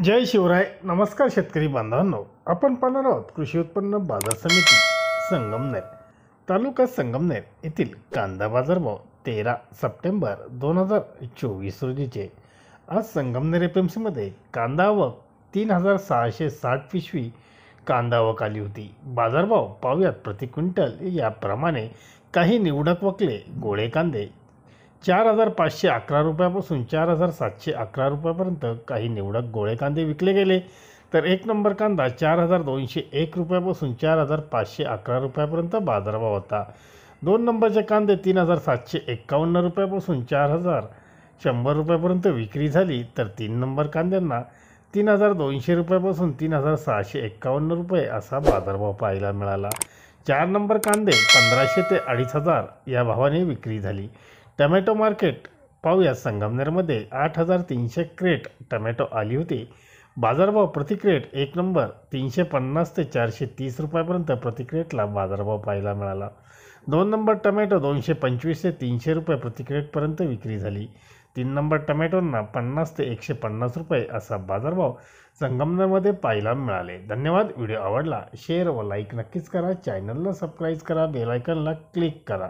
जय शिवराय. नमस्कार शेतकरी बांधवांनो, आपण पाहणार आहोत कृषी उत्पन्न बाजार समिती संगमनेर तालुका संगमनेर येथील कांदा बाजारभाव 13 सप्टेंबर 2024 रोजीचे. आज संगमनेर एपीएमसी मध्ये कांदा आवक 3660 पिशवी कांदा आवक आली होती. बाजारभाव पाहूयात. प्रति क्विंटल याप्रमाणे काही निवडक वकले गोळे कांदे 4511 रुपयापासून 4711 रुपयापर्यंत काही निवडक गोळे कांदे विकले गेले, तर एक नंबर कांदा 4201 रुपयापासून 4511 रुपयापर्यंत बाजारभाव होता. दोन नंबरचे कांदे 3751 रुपयापासून 4100 रुपयापर्यंत विक्री झाली, तर तीन नंबर कांद्यांना 3200 रुपयापासून 3651 रुपये असा बाजारभाव पाहायला मिळाला. चार नंबर कांदे 1500 ते 2500 या भावाने विक्री झाली. टमॅटो मार्केट पाहूया. संगमनेरमध्ये 8300 क्रेट टमॅटो आली होती. बाजारभाव प्रति क्रेट एक नंबर 350 ते 430 रुपयापर्यंत प्रति क्रेटला बाजारभाव पाहायला मिळाला. दोन नंबर टमॅटो 225 ते 300 रुपये प्रति क्रेटपर्यंत विक्री झाली. तीन नंबर टमॅटोंना 50 ते 150 रुपये असा बाजारभाव संगमनेरमध्ये पाहायला मिळाले. धन्यवाद. व्हिडिओ आवडला शेअर व लाईक नक्कीच करा. चॅनलला सबस्क्राईब करा. बेल आयकॉनला क्लिक करा.